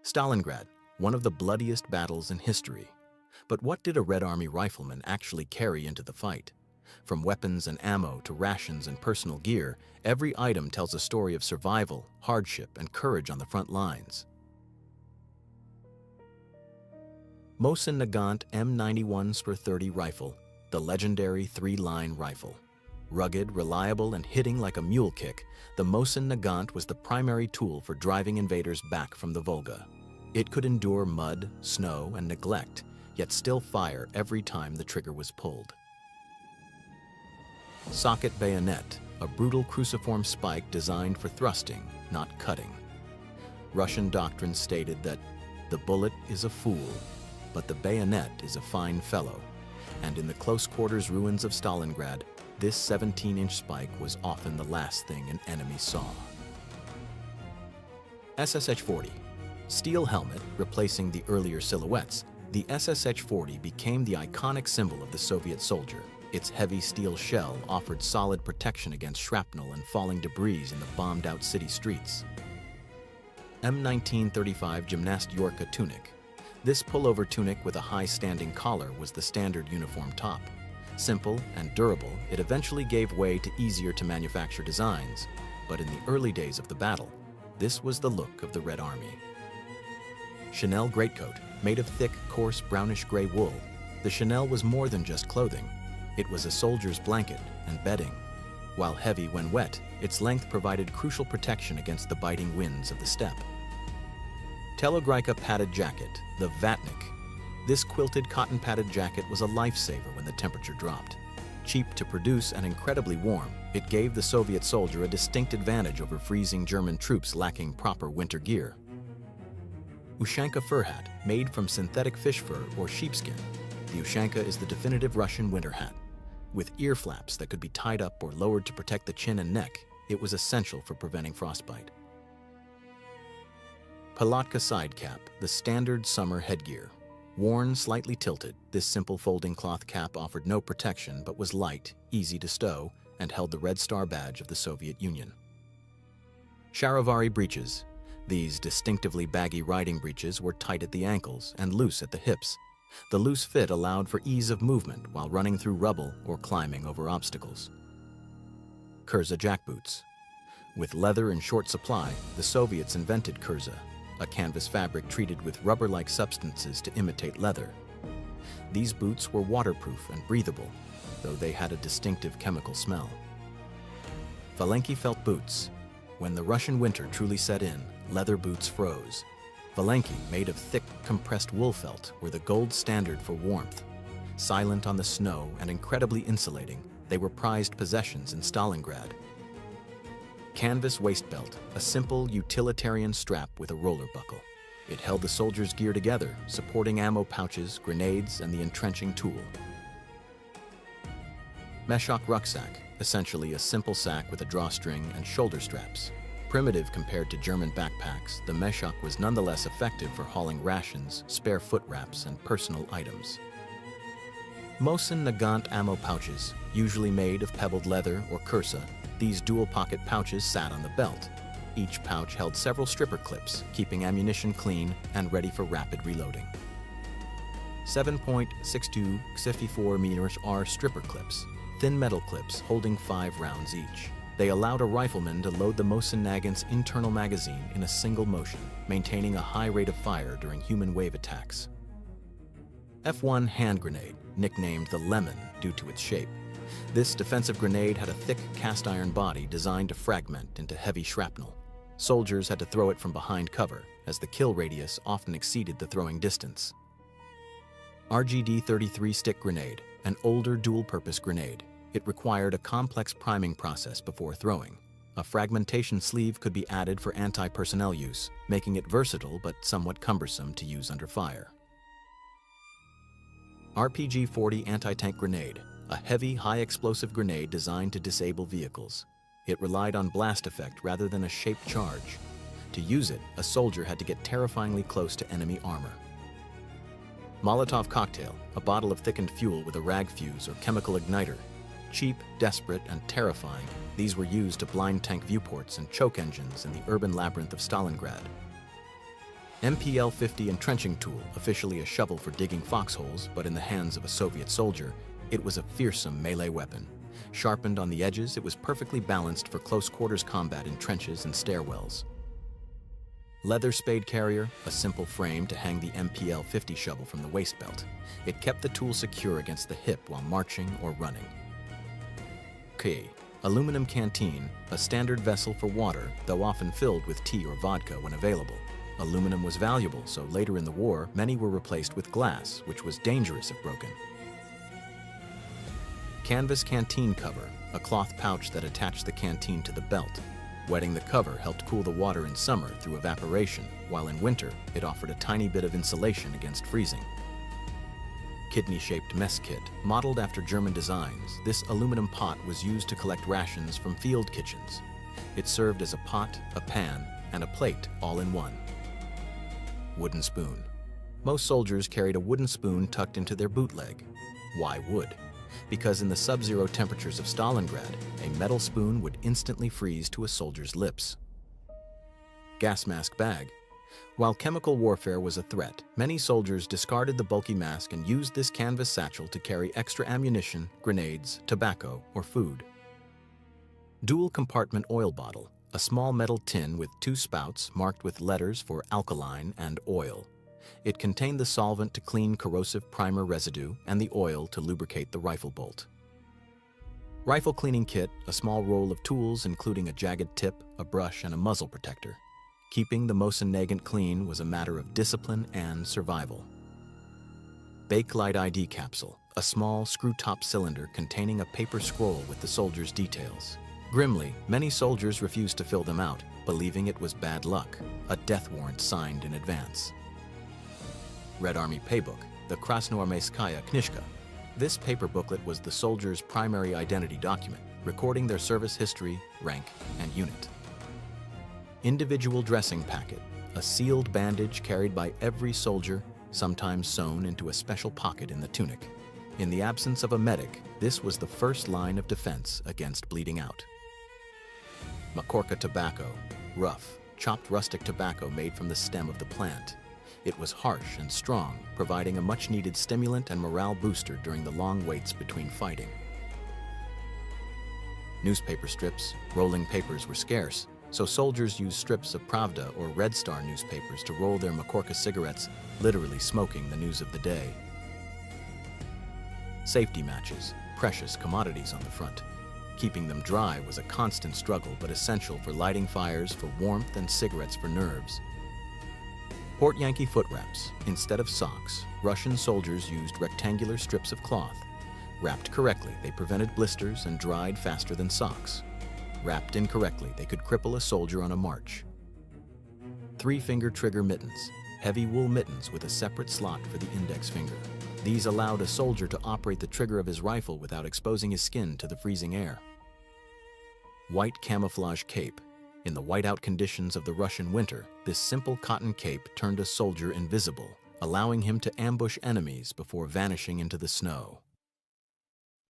Stalingrad, one of the bloodiest battles in history. But what did a Red Army rifleman actually carry into the fight? From weapons and ammo to rations and personal gear, every item tells a story of survival, hardship, and courage on the front lines. Mosin Nagant M91 Spur-30 rifle, the legendary three-line rifle. Rugged, reliable, and hitting like a mule kick, the Mosin Nagant was the primary tool for driving invaders back from the Volga. It could endure mud, snow, and neglect, yet still fire every time the trigger was pulled. Socket bayonet, a brutal cruciform spike designed for thrusting, not cutting. Russian doctrine stated that the bullet is a fool, but the bayonet is a fine fellow, and in the close-quarters ruins of Stalingrad, this 17-inch spike was often the last thing an enemy saw. SSH-40. Steel helmet replacing the earlier silhouettes, the SSH-40 became the iconic symbol of the Soviet soldier. Its heavy steel shell offered solid protection against shrapnel and falling debris in the bombed-out city streets. M1935 Gymnast-Yorka tunic. This pullover tunic with a high-standing collar was the standard uniform top. Simple and durable, it eventually gave way to easier-to-manufacture designs, but in the early days of the battle, this was the look of the Red Army. Chanel greatcoat, made of thick, coarse, brownish-gray wool. The Chanel was more than just clothing. It was a soldier's blanket and bedding. While heavy when wet, its length provided crucial protection against the biting winds of the steppe. Telegrika padded jacket, the Vatnik. This quilted cotton padded jacket was a lifesaver when the temperature dropped. Cheap to produce and incredibly warm, it gave the Soviet soldier a distinct advantage over freezing German troops lacking proper winter gear. Ushanka fur hat, made from synthetic fish fur or sheepskin. The Ushanka is the definitive Russian winter hat. With ear flaps that could be tied up or lowered to protect the chin and neck, it was essential for preventing frostbite. Palatka side cap, the standard summer headgear. Worn slightly tilted, this simple folding cloth cap offered no protection but was light, easy to stow, and held the Red Star badge of the Soviet Union. Charivari breeches. These distinctively baggy riding breeches were tight at the ankles and loose at the hips. The loose fit allowed for ease of movement while running through rubble or climbing over obstacles. Kurza jackboots. With leather in short supply, the Soviets invented kurza, a canvas fabric treated with rubber-like substances to imitate leather. These boots were waterproof and breathable, though they had a distinctive chemical smell. Valenki felt boots. When the Russian winter truly set in, leather boots froze. Valenki, made of thick, compressed wool felt, were the gold standard for warmth. Silent on the snow and incredibly insulating, they were prized possessions in Stalingrad. Canvas waist belt, a simple, utilitarian strap with a roller buckle. It held the soldier's gear together, supporting ammo pouches, grenades, and the entrenching tool. Meshok rucksack, essentially a simple sack with a drawstring and shoulder straps. Primitive compared to German backpacks, the Meshok was nonetheless effective for hauling rations, spare foot wraps, and personal items. Mosin Nagant ammo pouches, usually made of pebbled leather or kursa. These dual-pocket pouches sat on the belt. Each pouch held several stripper clips, keeping ammunition clean and ready for rapid reloading. 7.62 54mm stripper clips, thin metal clips holding 5 rounds each. They allowed a rifleman to load the Mosin Nagant's internal magazine in a single motion, maintaining a high rate of fire during human wave attacks. F1 hand grenade, nicknamed the Lemon due to its shape. This defensive grenade had a thick cast-iron body designed to fragment into heavy shrapnel. Soldiers had to throw it from behind cover, as the kill radius often exceeded the throwing distance. RGD-33 stick grenade, an older dual-purpose grenade. It required a complex priming process before throwing. A fragmentation sleeve could be added for anti-personnel use, making it versatile but somewhat cumbersome to use under fire. RPG-40 anti-tank grenade, a heavy, high-explosive grenade designed to disable vehicles. It relied on blast effect rather than a shaped charge. To use it, a soldier had to get terrifyingly close to enemy armor. Molotov cocktail, a bottle of thickened fuel with a rag fuse or chemical igniter. Cheap, desperate, and terrifying, these were used to blind tank viewports and choke engines in the urban labyrinth of Stalingrad. MPL-50 entrenching tool, officially a shovel for digging foxholes, but in the hands of a Soviet soldier, it was a fearsome melee weapon. Sharpened on the edges, it was perfectly balanced for close-quarters combat in trenches and stairwells. Leather spade carrier, a simple frame to hang the MPL-50 shovel from the waist belt. It kept the tool secure against the hip while marching or running. K. Aluminum canteen, a standard vessel for water, though often filled with tea or vodka when available. Aluminum was valuable, so later in the war, many were replaced with glass, which was dangerous if broken. Canvas canteen cover, a cloth pouch that attached the canteen to the belt. Wetting the cover helped cool the water in summer through evaporation, while in winter, it offered a tiny bit of insulation against freezing. Kidney-shaped mess kit, modeled after German designs, this aluminum pot was used to collect rations from field kitchens. It served as a pot, a pan, and a plate all in one. Wooden spoon. Most soldiers carried a wooden spoon tucked into their boot leg. Why wood? Because in the sub-zero temperatures of Stalingrad, a metal spoon would instantly freeze to a soldier's lips. Gas mask bag. While chemical warfare was a threat, many soldiers discarded the bulky mask and used this canvas satchel to carry extra ammunition, grenades, tobacco, or food. Dual compartment oil bottle, a small metal tin with two spouts marked with letters for alkaline and oil. It contained the solvent to clean corrosive primer residue and the oil to lubricate the rifle bolt. Rifle cleaning kit, a small roll of tools including a jagged tip, a brush, and a muzzle protector. Keeping the Mosin Nagant clean was a matter of discipline and survival. Bakelite ID capsule, a small screw-top cylinder containing a paper scroll with the soldier's details. Grimly, many soldiers refused to fill them out, believing it was bad luck, a death warrant signed in advance. Red Army Paybook, the Krasnoarmeyskaya Knishka. This paper booklet was the soldier's primary identity document, recording their service history, rank, and unit. Individual dressing packet, a sealed bandage carried by every soldier, sometimes sewn into a special pocket in the tunic. In the absence of a medic, this was the first line of defense against bleeding out. Makorka tobacco, rough, chopped rustic tobacco made from the stem of the plant. It was harsh and strong, providing a much-needed stimulant and morale booster during the long waits between fighting. Newspaper strips, rolling papers were scarce, so soldiers used strips of Pravda or Red Star newspapers to roll their Makorka cigarettes, literally smoking the news of the day. Safety matches, precious commodities on the front. Keeping them dry was a constant struggle but essential for lighting fires for warmth and cigarettes for nerves. Port Yankee foot wraps. Instead of socks, Russian soldiers used rectangular strips of cloth. Wrapped correctly, they prevented blisters and dried faster than socks. Wrapped incorrectly, they could cripple a soldier on a march. 3-finger trigger mittens. Heavy wool mittens with a separate slot for the index finger. These allowed a soldier to operate the trigger of his rifle without exposing his skin to the freezing air. White camouflage cape. In the whiteout conditions of the Russian winter, this simple cotton cape turned a soldier invisible, allowing him to ambush enemies before vanishing into the snow.